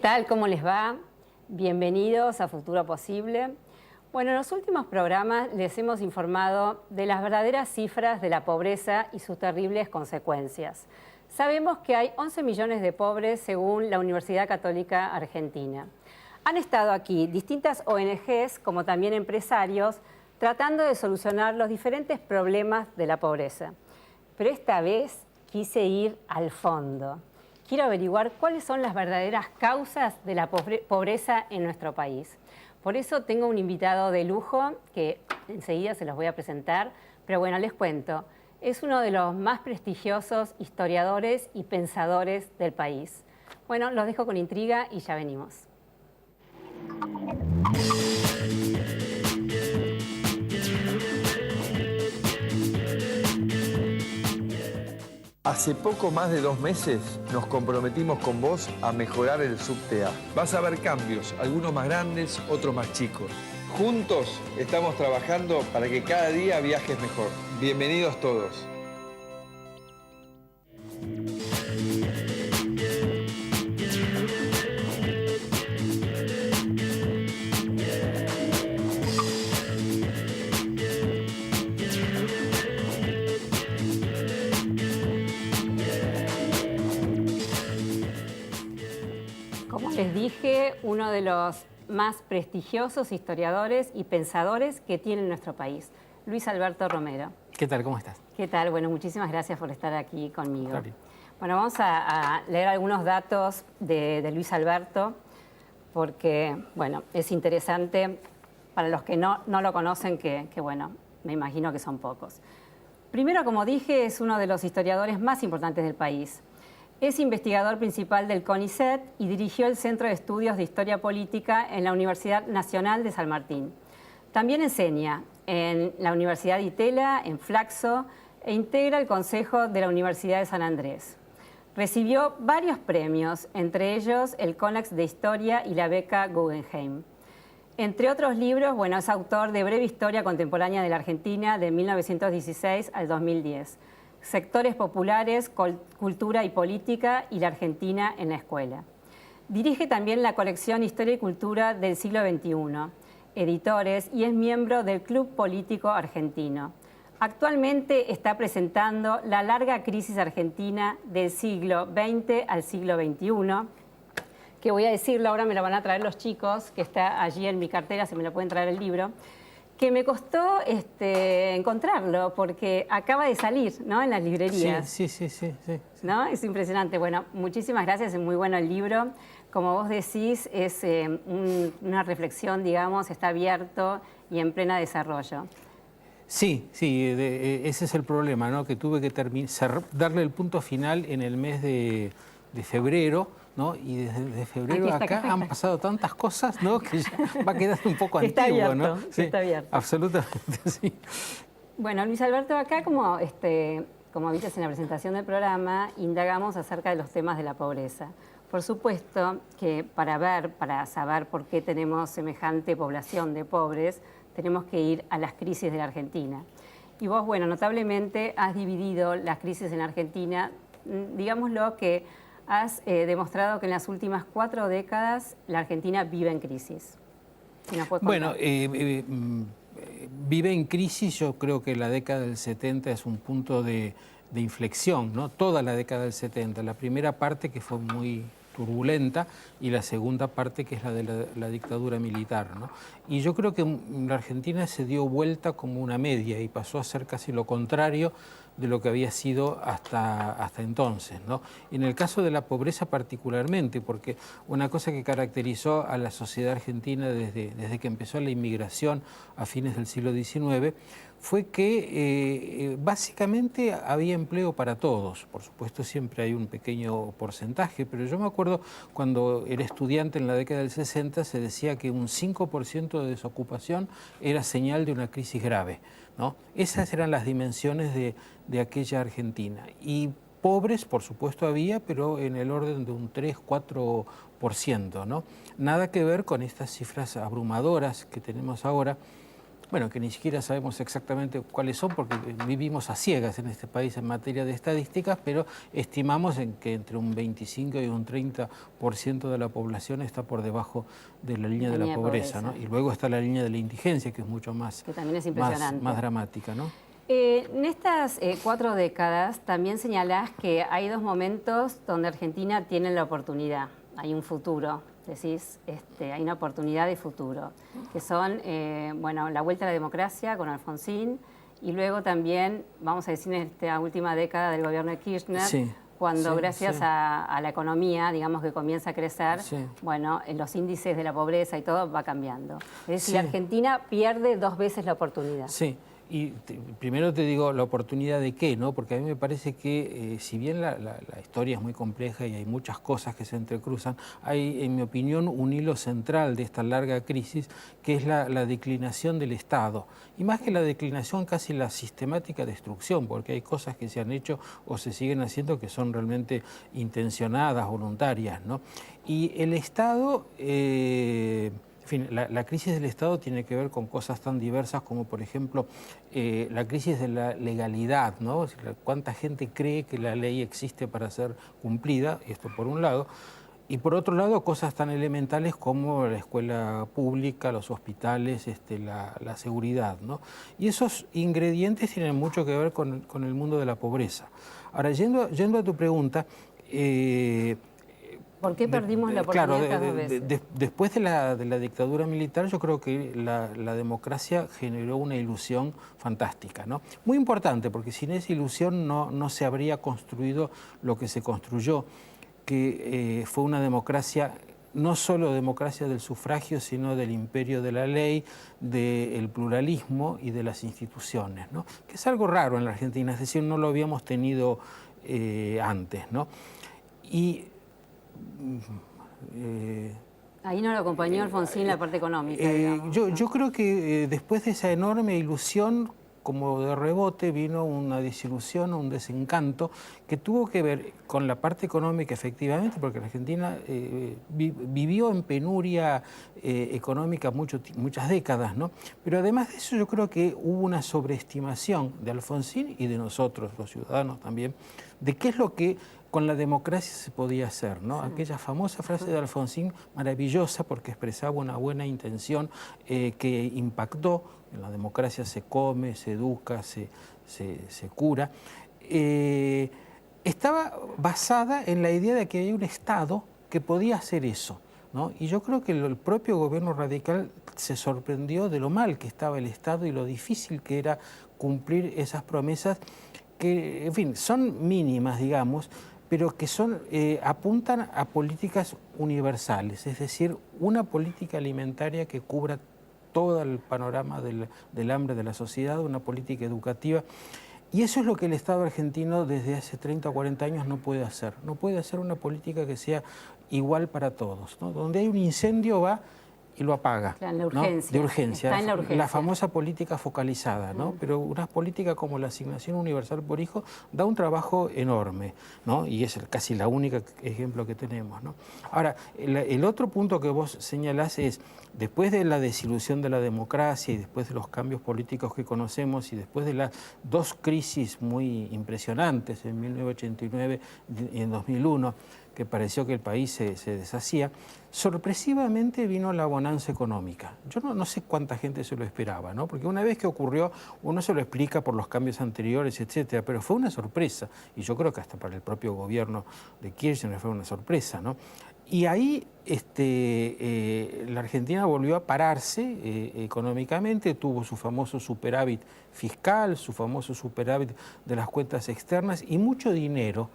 tal? ¿Cómo les va? Bienvenidos a Futuro Posible. Bueno, en los últimos programas les hemos informado de las verdaderas cifras de la pobreza y sus terribles consecuencias. Sabemos que hay 11 millones de pobres según la Universidad Católica Argentina. Han estado aquí distintas ONGs, como también empresarios, tratando de solucionar los diferentes problemas de la pobreza. Pero esta vez quise ir al fondo. Quiero averiguar cuáles son las verdaderas causas de la pobreza en nuestro país. Por eso tengo un invitado de lujo que enseguida se los voy a presentar, pero bueno, les cuento. Es uno de los más prestigiosos historiadores y pensadores del país. Bueno, los dejo con intriga y ya venimos. Hace poco más de 2 meses nos comprometimos con vos a mejorar el subte A. Vas a ver cambios, algunos más grandes, otros más chicos. Juntos estamos trabajando para que cada día viajes mejor. Bienvenidos todos. Como les dije, uno de los más prestigiosos historiadores y pensadores que tiene nuestro país, Luis Alberto Romero. ¿Qué tal? ¿Cómo estás? ¿Qué tal? Bueno, muchísimas gracias por estar aquí conmigo. Claro. Bueno, vamos a leer algunos datos de Luis Alberto, porque, bueno, es interesante para los que no lo conocen, que, bueno, me imagino que son pocos. Primero, como dije, es uno de los historiadores más importantes del país. Es investigador principal del CONICET y dirigió el Centro de Estudios de Historia Política en la Universidad Nacional de San Martín. También enseña en la Universidad de Itela, en Flaxo, e integra el Consejo de la Universidad de San Andrés. Recibió varios premios, entre ellos el CONEX de Historia y la beca Guggenheim. Entre otros libros, bueno, es autor de Breve Historia Contemporánea de la Argentina de 1916 al 2010. Sectores populares, cultura y política y la Argentina en la escuela. Dirige también la colección Historia y Cultura del siglo XXI, editores, y es miembro del Club Político Argentino. Actualmente está presentando La larga crisis argentina del siglo XX al siglo XXI, que voy a decirlo, ahora me lo van a traer los chicos, que está allí en mi cartera, se me lo pueden traer el libro, que me costó encontrarlo, porque acaba de salir, ¿no?, en las librerías. Sí. ¿No? Es impresionante. Bueno, muchísimas gracias, es muy bueno el libro. Como vos decís, es una reflexión, digamos, está abierto y en pleno desarrollo. Sí, ese es el problema, ¿no? Que tuve que darle el punto final en el mes de febrero, ¿no? Y desde febrero acá han pasado tantas cosas, ¿no?, que ya va quedando un poco está antiguo, abierto, ¿no? Sí, está abierto. Absolutamente, sí. Bueno, Luis Alberto, acá como viste en la presentación del programa, indagamos acerca de los temas de la pobreza. Por supuesto que para saber por qué tenemos semejante población de pobres, tenemos que ir a las crisis de la Argentina. Y vos, bueno, notablemente has dividido las crisis en Argentina, digámoslo que has demostrado que en las últimas 4 décadas la Argentina vive en crisis. ¿Sí nos puedes contar? Bueno, vive en crisis. Yo creo que la década del 70 es un punto de inflexión, ¿no? Toda la década del 70. La primera parte, que fue muy turbulenta, y la segunda parte, que es la de la dictadura militar, ¿no? Y yo creo que la Argentina se dio vuelta como una media y pasó a ser casi lo contrario de lo que había sido hasta entonces, ¿no? En el caso de la pobreza particularmente, porque una cosa que caracterizó a la sociedad argentina desde que empezó la inmigración a fines del siglo XIX fue que básicamente había empleo para todos. Por supuesto, siempre hay un pequeño porcentaje, pero yo me acuerdo cuando era estudiante en la década del 60 se decía que un 5% de desocupación era señal de una crisis grave, ¿no? Esas eran las dimensiones de aquella Argentina. Y pobres, por supuesto, había, pero en el orden de un 3-4%, ¿no? Nada que ver con estas cifras abrumadoras que tenemos ahora. bueno, que ni siquiera sabemos exactamente cuáles son porque vivimos a ciegas en este país en materia de estadísticas, pero estimamos que entre un 25 y un 30% de la población está por debajo de la línea de la pobreza, ¿no? Y luego está la línea de la indigencia, que es mucho más, que también es impresionante, más dramática, ¿no? En estas 4 décadas también señalás que hay 2 momentos donde Argentina tiene la oportunidad, hay un futuro, decís, hay una oportunidad de futuro, que son, bueno, la vuelta a la democracia con Alfonsín y luego también, vamos a decir, en esta última década del gobierno de Kirchner, sí, cuando sí, gracias sí. a la economía, digamos, que comienza a crecer, Sí. bueno, los índices de la pobreza y todo va cambiando. Es decir, Sí. Argentina pierde 2 veces la oportunidad. Sí. Y primero te digo, ¿la oportunidad de qué? ¿No? Porque a mí me parece que, si bien la historia es muy compleja y hay muchas cosas que se entrecruzan, hay, en mi opinión, un hilo central de esta larga crisis, que es la declinación del Estado. Y más que la declinación, casi la sistemática destrucción, porque hay cosas que se han hecho o se siguen haciendo que son realmente intencionadas, voluntarias, ¿no? Y el Estado... en fin, la crisis del Estado tiene que ver con cosas tan diversas como, por ejemplo, la crisis de la legalidad, ¿no? Cuánta gente cree que la ley existe para ser cumplida, esto por un lado, y por otro lado cosas tan elementales como la escuela pública, los hospitales, la seguridad, ¿no? Y esos ingredientes tienen mucho que ver con el mundo de la pobreza. Ahora, yendo a tu pregunta... ¿Por qué perdimos la oportunidad estas 2 veces? Después de la dictadura militar, yo creo que la democracia generó una ilusión fantástica, ¿no? Muy importante, porque sin esa ilusión no se habría construido lo que se construyó, que fue una democracia, no solo democracia del sufragio, sino del imperio de la ley, del pluralismo y de las instituciones, ¿no? Que es algo raro en la Argentina, es decir, no lo habíamos tenido antes, ¿no? Y... ahí no lo acompañó Alfonsín la parte económica, digamos, ¿no? Yo creo que después de esa enorme ilusión, como de rebote, vino una desilusión, un desencanto, que tuvo que ver con la parte económica, efectivamente, porque la Argentina vivió en penuria económica muchas décadas, ¿no? Pero además de eso, yo creo que hubo una sobreestimación de Alfonsín y de nosotros, los ciudadanos también, de qué es lo que con la democracia se podía hacer, ¿no? Sí. Aquella famosa frase de Alfonsín, maravillosa porque expresaba una buena intención que impactó. En la democracia se come, se educa, se cura. Estaba basada en la idea de que había un Estado que podía hacer eso, ¿no? Y yo creo que el propio gobierno radical se sorprendió de lo mal que estaba el Estado y lo difícil que era cumplir esas promesas que, en fin, son mínimas, digamos, pero que apuntan a políticas universales, es decir, una política alimentaria que cubra todo el panorama del hambre de la sociedad, una política educativa. Y eso es lo que el Estado argentino desde hace 30 o 40 años no puede hacer. No puede hacer una política que sea igual para todos, ¿no? Donde hay un incendio va y lo apaga. Claro, la urgencia. ¿No? De urgencia. Está en la urgencia. La famosa política focalizada, ¿no? Pero una política como la asignación universal por hijo da un trabajo enorme, ¿no? Y es casi la única ejemplo que tenemos, ¿no? Ahora, el otro punto que vos señalás es, después de la desilusión de la democracia y después de los cambios políticos que conocemos y después de las 2 crisis muy impresionantes en 1989 y en 2001, que pareció que el país se deshacía, sorpresivamente vino la bonanza económica. Yo no sé cuánta gente se lo esperaba, ¿no? Porque una vez que ocurrió, uno se lo explica por los cambios anteriores, etcétera, pero fue una sorpresa, y yo creo que hasta para el propio gobierno de Kirchner fue una sorpresa, ¿no? Y ahí la Argentina volvió a pararse económicamente, tuvo su famoso superávit fiscal, su famoso superávit de las cuentas externas y mucho dinero,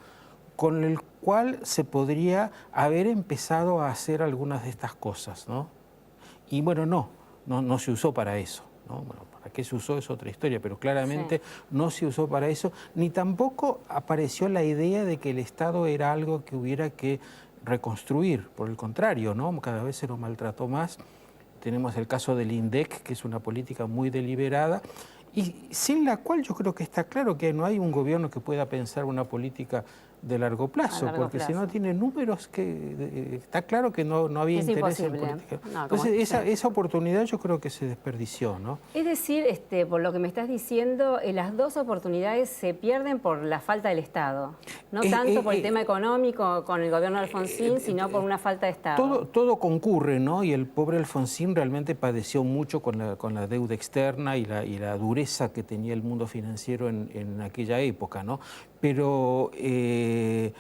con el cual se podría haber empezado a hacer algunas de estas cosas, ¿no? Y bueno, no se usó para eso, ¿no? Bueno, para qué se usó es otra historia, pero claramente sí, no se usó para eso, ni tampoco apareció la idea de que el Estado era algo que hubiera que reconstruir, por el contrario, ¿no? Cada vez se lo maltrató más. Tenemos el caso del INDEC, que es una política muy deliberada, y sin la cual yo creo que está claro que no hay un gobierno que pueda pensar una política de largo plazo, porque si no tiene números que está claro que no había interés en política. No, entonces esa oportunidad yo creo que se desperdició, ¿no? Es decir, por lo que me estás diciendo, las dos oportunidades se pierden por la falta del Estado. No tanto por el tema económico con el gobierno de Alfonsín, sino por una falta de Estado. Todo concurre, ¿no? Y el pobre Alfonsín realmente padeció mucho con la deuda externa y la dureza que tenía el mundo financiero en aquella época, ¿no? Pero el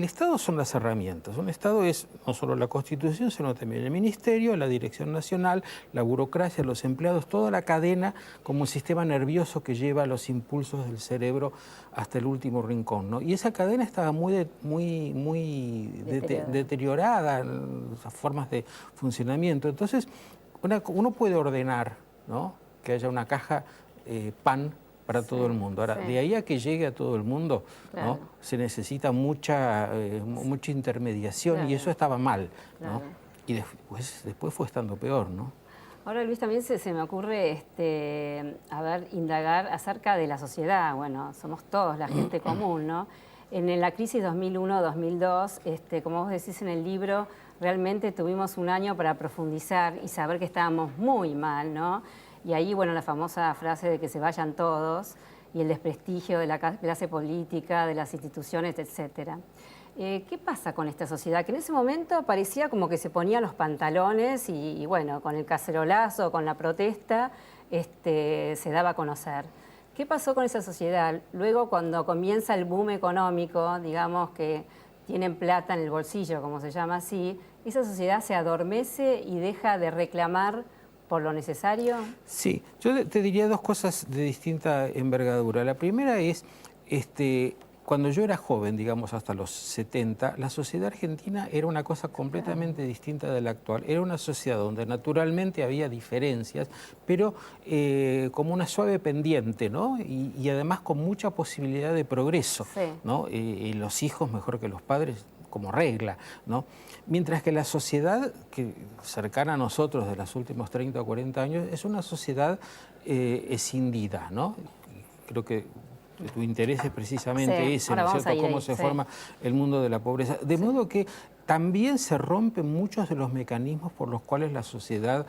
Estado son las herramientas. Un Estado es no solo la Constitución, sino también el Ministerio, la Dirección Nacional, la burocracia, los empleados, toda la cadena como un sistema nervioso que lleva los impulsos del cerebro hasta el último rincón, ¿no? Y esa cadena estaba muy deteriorada en las formas de funcionamiento. Entonces, uno puede ordenar, ¿no?, que haya una caja pan para todo el mundo. Ahora, de ahí a que llegue a todo el mundo, ¿no?, se necesita mucha intermediación, y eso estaba mal, ¿no? Y después fue estando peor, ¿no? Ahora, Luis, también se me ocurre indagar acerca de la sociedad. Bueno, somos todos la gente común, ¿no? En la crisis 2001-2002, como vos decís en el libro, realmente tuvimos un año para profundizar y saber que estábamos muy mal, ¿no? Y ahí, bueno, la famosa frase de que se vayan todos y el desprestigio de la clase política, de las instituciones, etcétera. ¿Qué pasa con esta sociedad? Que en ese momento parecía como que se ponía los pantalones y bueno, con el cacerolazo, con la protesta, se daba a conocer. ¿Qué pasó con esa sociedad? Luego, cuando comienza el boom económico, digamos que tienen plata en el bolsillo, como se llama así, esa sociedad se adormece y deja de reclamar por lo necesario. Sí, yo te diría dos cosas de distinta envergadura. La primera es, cuando yo era joven, digamos hasta los 70, la sociedad argentina era una cosa completamente distinta de la actual. Era una sociedad donde naturalmente había diferencias, pero como una suave pendiente, ¿no? Y además con mucha posibilidad de progreso, ¿no? Los hijos mejor que los padres, como regla, ¿no? Mientras que la sociedad cercana a nosotros de los últimos 30 o 40 años es una sociedad escindida, ¿no? Creo que tu interés es precisamente ese, ¿no es cierto? Cómo se forma el mundo de la pobreza. De modo que también se rompen muchos de los mecanismos por los cuales la sociedad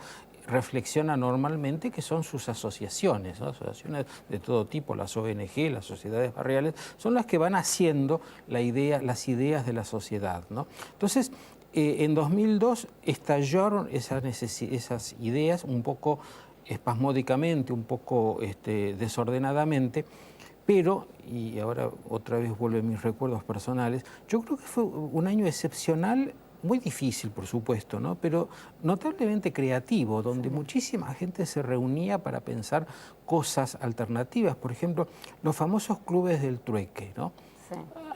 reflexiona normalmente, que son sus asociaciones, ¿no? Asociaciones de todo tipo, las ONG, las sociedades barriales, son las que van haciendo las ideas de la sociedad, ¿no? Entonces, en 2002 estallaron esas ideas un poco espasmódicamente, un poco desordenadamente, pero, y ahora otra vez vuelven mis recuerdos personales, yo creo que fue un año excepcional, muy difícil, por supuesto, ¿no?, pero notablemente creativo, donde muchísima gente se reunía para pensar cosas alternativas. Por ejemplo, los famosos clubes del trueque, ¿no?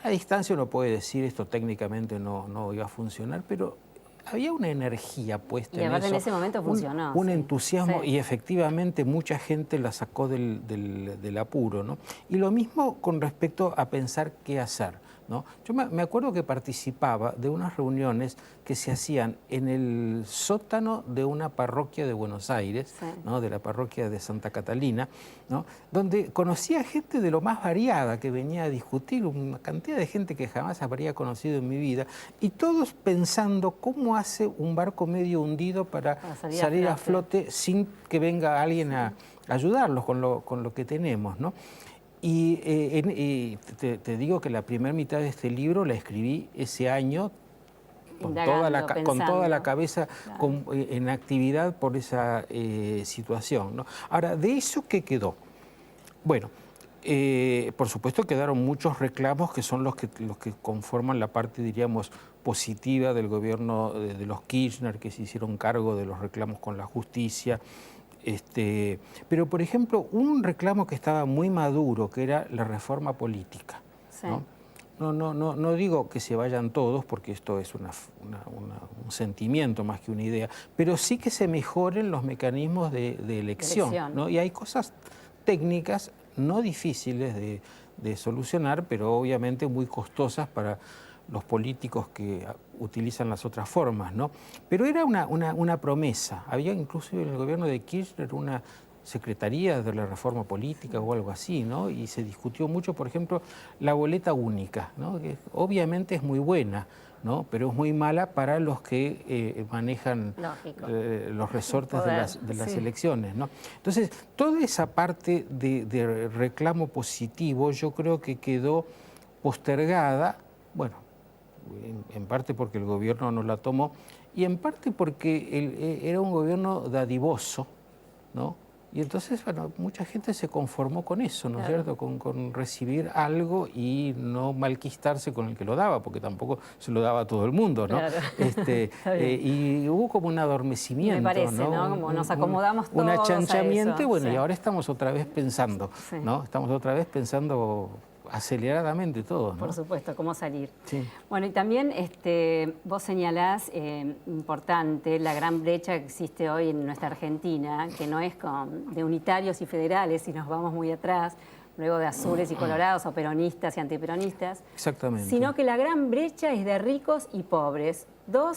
A distancia uno puede decir esto técnicamente no iba a funcionar, pero había una energía puesta en eso. Y en ese momento funcionó. Un entusiasmo, y efectivamente mucha gente la sacó del apuro, ¿no? Y lo mismo con respecto a pensar qué hacer, ¿no? Yo me acuerdo que participaba de unas reuniones que se hacían en el sótano de una parroquia de Buenos Aires, ¿no?, de la parroquia de Santa Catalina, ¿no?, donde conocía gente de lo más variada que venía a discutir, una cantidad de gente que jamás habría conocido en mi vida, y todos pensando cómo hace un barco medio hundido para salir a flote sin que venga alguien a ayudarlos con lo que tenemos, ¿no? Y te digo que la primera mitad de este libro la escribí ese año con toda la cabeza en actividad por esa situación, ¿no? Ahora, ¿de eso qué quedó? Bueno, por supuesto quedaron muchos reclamos que son los que conforman la parte, diríamos, positiva del gobierno de los Kirchner, que se hicieron cargo de los reclamos con la justicia. Pero, por ejemplo, un reclamo que estaba muy maduro, que era la reforma política, ¿no? No digo que se vayan todos, porque esto es un sentimiento más que una idea, pero sí que se mejoren los mecanismos de elección, ¿no? Y hay cosas técnicas no difíciles de solucionar, pero obviamente muy costosas para los políticos que utilizan las otras formas, ¿no? Pero era una promesa. Había incluso en el gobierno de Kirchner una secretaría de la reforma política o algo así, ¿no? Y se discutió mucho, por ejemplo, la boleta única, ¿no? Que obviamente es muy buena, ¿no? Pero es muy mala para los que manejan los resortes de las elecciones, ¿no? Entonces, toda esa parte de reclamo positivo yo creo que quedó postergada, bueno, en parte porque el gobierno no la tomó y en parte porque era un gobierno dadivoso, ¿no? Y entonces, bueno, mucha gente se conformó con eso, ¿no es cierto? Con recibir algo y no malquistarse con el que lo daba, porque tampoco se lo daba a todo el mundo, ¿no? Claro. Y hubo como un adormecimiento, me parece, ¿no? Como nos acomodamos todos un achanchamiento, a eso, bueno, y ahora estamos otra vez pensando, ¿no? Estamos otra vez pensando aceleradamente todo, ¿no? Por supuesto, cómo salir. Sí. Bueno, y también vos señalás, importante, la gran brecha que existe hoy en nuestra Argentina, que no es de unitarios y federales, si nos vamos muy atrás, luego de azules y colorados, o peronistas y antiperonistas. Exactamente. Sino que la gran brecha es de ricos y pobres.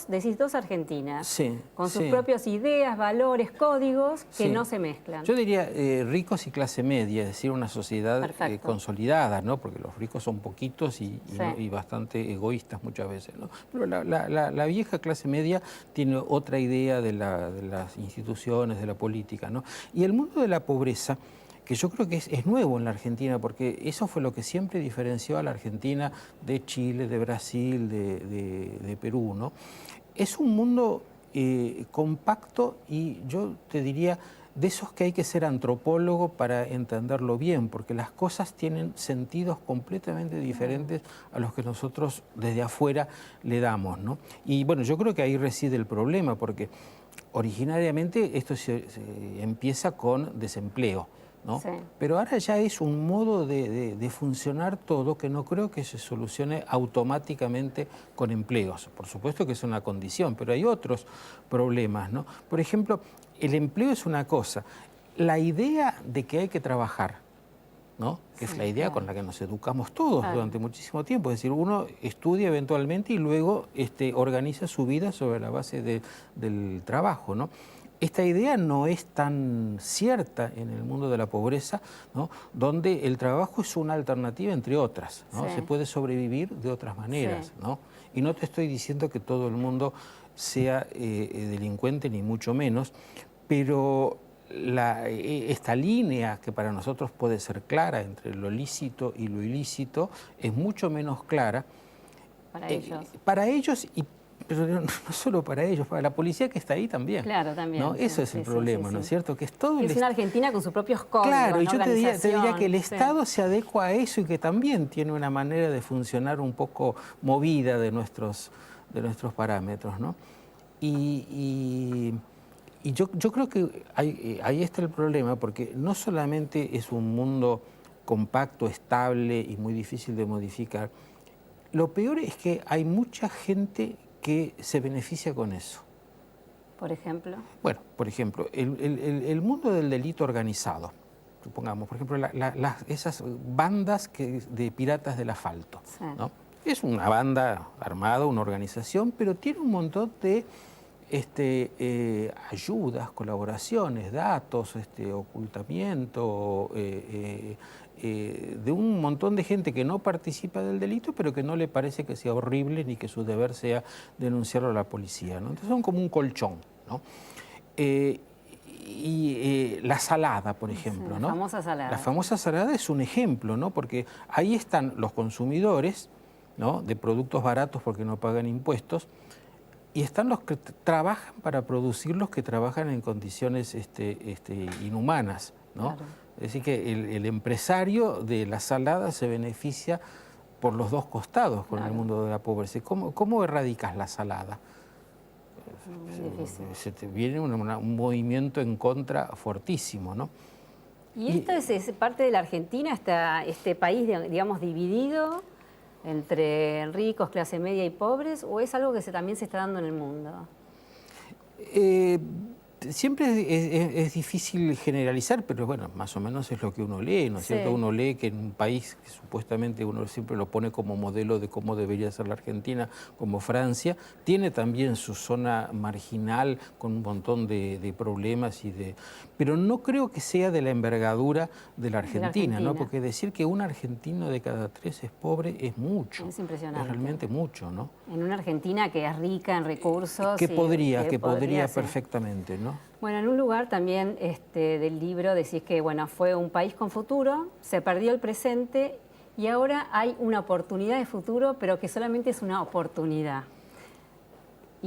Decís dos Argentinas, sí, con sus propias ideas, valores, códigos que sí. no se mezclan. Yo diría ricos y clase media, es decir, una sociedad consolidada, ¿no? Porque los ricos son poquitos y bastante egoístas muchas veces, ¿no? Pero la vieja clase media tiene otra idea de las instituciones, de la política, ¿no? Y el mundo de la pobreza, que yo creo que es nuevo en la Argentina, porque eso fue lo que siempre diferenció a la Argentina de Chile, de Brasil, de Perú, ¿no? Es un mundo compacto y yo te diría de esos que hay que ser antropólogo para entenderlo bien, porque las cosas tienen sentidos completamente diferentes a los que nosotros desde afuera le damos, ¿no? Y bueno, yo creo que ahí reside el problema, porque originariamente esto se empieza con desempleo, ¿no? Sí. Pero ahora ya es un modo de funcionar todo que no creo que se solucione automáticamente con empleos. Por supuesto que es una condición, pero hay otros problemas, ¿no? Por ejemplo, el empleo es una cosa. La idea de que hay que trabajar, ¿no? Que es la idea con la que nos educamos todos durante muchísimo tiempo. Es decir, uno estudia eventualmente y luego organiza su vida sobre la base del trabajo, ¿no? Esta idea no es tan cierta en el mundo de la pobreza, ¿no? Donde el trabajo es una alternativa entre otras, ¿no? Se puede sobrevivir de otras maneras, ¿no? Y no te estoy diciendo que todo el mundo sea delincuente, ni mucho menos, pero esta línea que para nosotros puede ser clara entre lo lícito y lo ilícito es mucho menos clara para ellos. Para ellos pero no solo para ellos, para la policía que está ahí también. Claro, también. ¿No? Eso es el problema, ¿no es cierto? Que es todo es una Argentina con sus propios códigos. Claro, y yo te diría que el Estado se adecua a eso y que también tiene una manera de funcionar un poco movida de nuestros parámetros, ¿no? Y yo creo que ahí está el problema, porque no solamente es un mundo compacto, estable y muy difícil de modificar. Lo peor es que hay mucha gente que se beneficia con eso. ¿Por ejemplo? Bueno, por ejemplo, el mundo del delito organizado, supongamos, por ejemplo, esas bandas de piratas del asfalto, ¿no? Es una banda armada, una organización, pero tiene un montón de ayudas, colaboraciones, datos, ocultamiento, de un montón de gente que no participa del delito, pero que no le parece que sea horrible ni que su deber sea denunciarlo a la policía, ¿no? Entonces son como un colchón, ¿no? La salada, por ejemplo, ¿no? La famosa salada. La famosa salada es un ejemplo, ¿no? Porque ahí están los consumidores, ¿no? De productos baratos porque no pagan impuestos, y están los que trabajan para producirlos, que trabajan en condiciones inhumanas, ¿no? Claro. Es decir, que el empresario de la salada se beneficia por los dos costados con el mundo de la pobreza. ¿Cómo erradicas la salada? Se te viene un movimiento en contra fortísimo, ¿no? ¿Y esto es parte de la Argentina, este país, digamos, dividido entre ricos, clase media y pobres, o es algo que también se está dando en el mundo? Siempre es difícil generalizar, pero bueno, más o menos es lo que uno lee, ¿no es cierto? Uno lee que en un país que supuestamente uno siempre lo pone como modelo de cómo debería ser la Argentina, como Francia, tiene también su zona marginal con un montón de problemas pero no creo que sea de la envergadura de la Argentina, ¿no? Porque decir que un argentino de cada 3 es pobre es mucho. Es impresionante. Es realmente mucho, ¿no? En una Argentina que es rica en recursos. Que podría perfectamente, ¿no? Bueno, en un lugar también del libro decís que bueno, fue un país con futuro, se perdió el presente y ahora hay una oportunidad de futuro, pero que solamente es una oportunidad.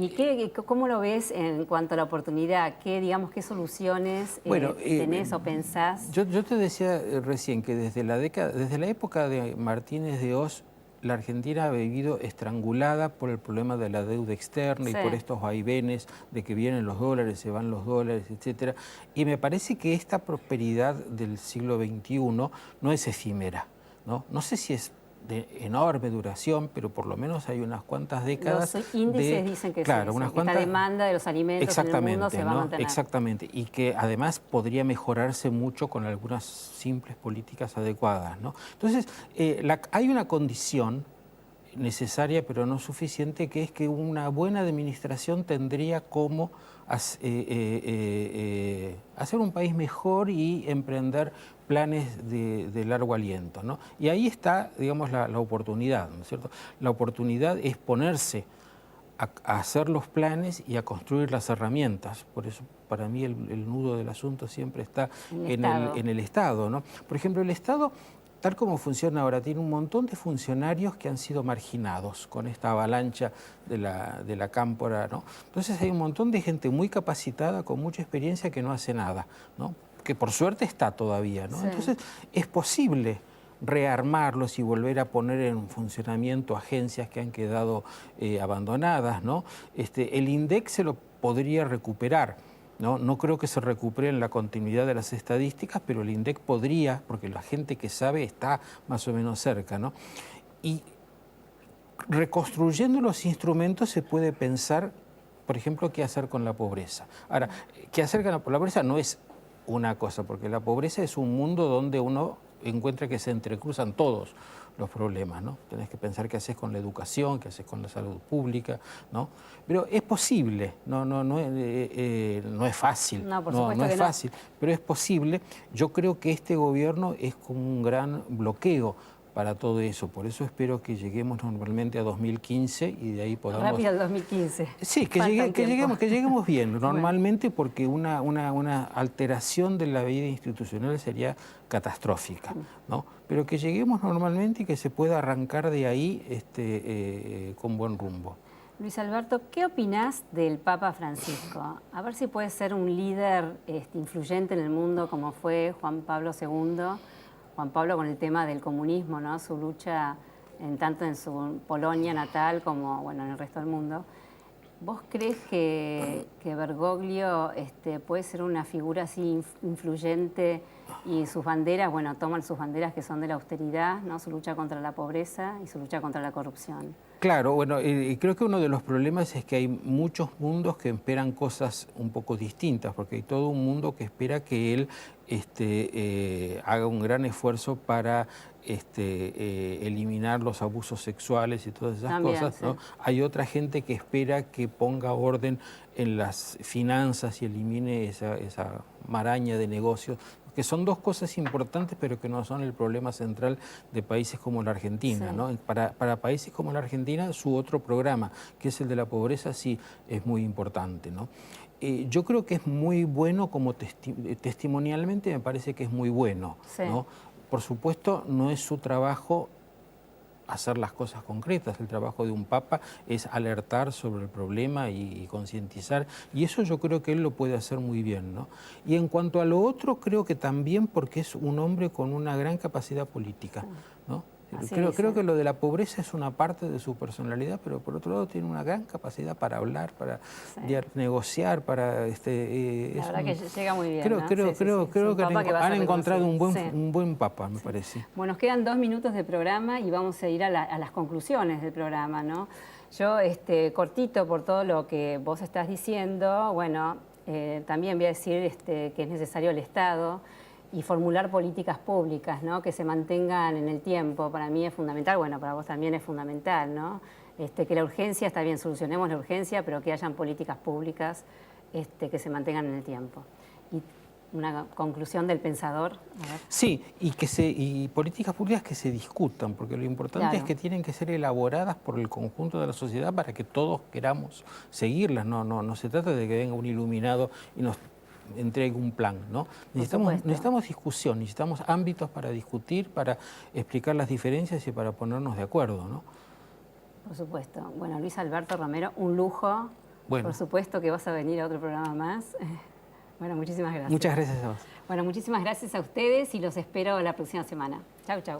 ¿Y cómo lo ves en cuanto a la oportunidad? ¿Qué soluciones tenés o pensás? Yo te decía recién que desde la época de Martínez de Oz, la Argentina ha vivido estrangulada por el problema de la deuda externa y por estos vaivenes de que vienen los dólares, se van los dólares, etcétera. Y me parece que esta prosperidad del siglo XXI no es efímera, ¿no? No sé si es de enorme duración, pero por lo menos hay unas cuantas décadas. Los índices dicen que claro, esta demanda de los alimentos en el mundo se va a mantener. Exactamente, y que además podría mejorarse mucho con algunas simples políticas adecuadas, ¿no? Entonces, hay una condición necesaria pero no suficiente, que es que una buena administración tendría como hacer un país mejor y emprender planes de largo aliento, ¿no? Y ahí está, digamos, la oportunidad, ¿no es cierto? La oportunidad es ponerse a hacer los planes y a construir las herramientas. Por eso, para mí, el nudo del asunto siempre está en el Estado, ¿no? Por ejemplo, el Estado, tal como funciona ahora, tiene un montón de funcionarios que han sido marginados con esta avalancha de la cámpora, ¿no? Entonces hay un montón de gente muy capacitada, con mucha experiencia, que no hace nada, ¿no? Que por suerte está todavía, ¿no? Sí. Entonces es posible rearmarlos y volver a poner en funcionamiento agencias que han quedado abandonadas, ¿no? El INDEC se lo podría recuperar. No creo que se recupere en la continuidad de las estadísticas, pero el INDEC podría, porque la gente que sabe está más o menos cerca, ¿no? Y reconstruyendo los instrumentos se puede pensar, por ejemplo, qué hacer con la pobreza. Ahora, qué hacer con la pobreza no es una cosa, porque la pobreza es un mundo donde uno encuentra que se entrecruzan todos los problemas, ¿no? Tenés que pensar qué haces con la educación, qué haces con la salud pública, ¿no? Pero es posible, no es fácil, no es fácil, pero es posible. Yo creo que este gobierno es como un gran bloqueo para todo eso, por eso espero que lleguemos normalmente a 2015 y de ahí podamos... Rápido al 2015. Sí, que lleguemos bien, normalmente, porque una alteración de la vida institucional sería catastrófica, ¿no? Pero que lleguemos normalmente y que se pueda arrancar de ahí con buen rumbo. Luis Alberto, ¿qué opinás del Papa Francisco? A ver si puede ser un líder influyente en el mundo como fue Juan Pablo II. Juan Pablo con el tema del comunismo, ¿no? Su lucha tanto en su Polonia natal como bueno, en el resto del mundo. ¿Vos crees que Bergoglio puede ser una figura así influyente y sus banderas, bueno, toman sus banderas que son de la austeridad, ¿no? Su lucha contra la pobreza y su lucha contra la corrupción? Claro, bueno, creo que uno de los problemas es que hay muchos mundos que esperan cosas un poco distintas, porque hay todo un mundo que espera que él haga un gran esfuerzo para eliminar los abusos sexuales y todas esas cosas, ¿no? Sí. Hay otra gente que espera que ponga orden en las finanzas y elimine esa maraña de negocios, que son dos cosas importantes, pero que no son el problema central de países como la Argentina, sí. ¿no? Para países como la Argentina, su otro programa, que es el de la pobreza, sí es muy importante, ¿no? Yo creo que es muy bueno, como testimonialmente me parece que es muy bueno, sí. ¿no? Por supuesto, no es su trabajo hacer las cosas concretas. El trabajo de un papa es alertar sobre el problema y concientizar, y eso yo creo que él lo puede hacer muy bien, ¿no? Y en cuanto a lo otro, creo que también porque es un hombre con una gran capacidad política, ¿no? Creo que lo de la pobreza es una parte de su personalidad, pero por otro lado tiene una gran capacidad para hablar, para negociar, para... la verdad que llega muy bien, Creo que han encontrado un buen papa, me parece. Bueno, nos quedan 2 minutos de programa y vamos a ir a las conclusiones del programa, ¿no? Yo, cortito por todo lo que vos estás diciendo, bueno, también voy a decir que es necesario el Estado y formular políticas públicas, ¿no? Que se mantengan en el tiempo. Para mí es fundamental, bueno, para vos también es fundamental, ¿no? Que la urgencia, está bien, solucionemos la urgencia, pero que hayan políticas públicas que se mantengan en el tiempo. Y una conclusión del pensador. A ver. Sí, y políticas públicas que se discutan, porque lo importante es que tienen que ser elaboradas por el conjunto de la sociedad para que todos queramos seguirlas. No se trata de que venga un iluminado y nos entregue un plan, ¿no? Necesitamos discusión, necesitamos ámbitos para discutir, para explicar las diferencias y para ponernos de acuerdo, ¿no? Por supuesto. Bueno, Luis Alberto Romero, un lujo. Bueno. Por supuesto que vas a venir a otro programa más. Bueno, muchísimas gracias. Muchas gracias a vos. Bueno, muchísimas gracias a ustedes y los espero la próxima semana. Chau, chau.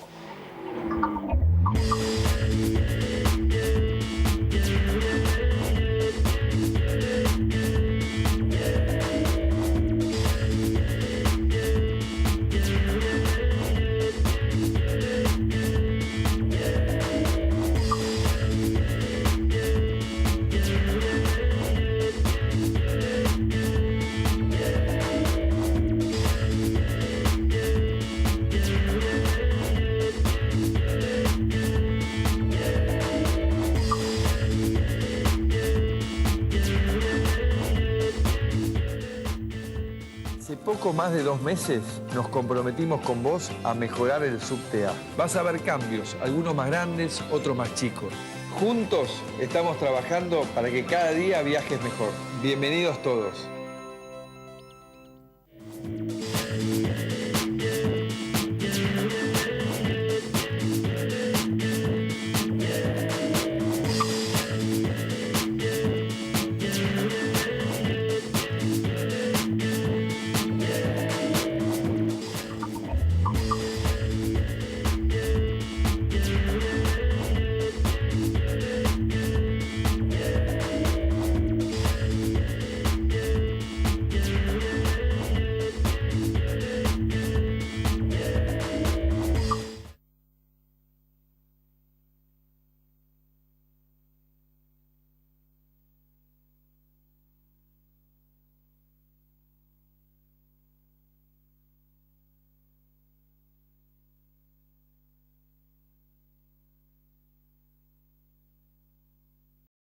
Hace poco más de 2 meses nos comprometimos con vos a mejorar el subte A. Vas a ver cambios, algunos más grandes, otros más chicos. Juntos estamos trabajando para que cada día viajes mejor. Bienvenidos todos.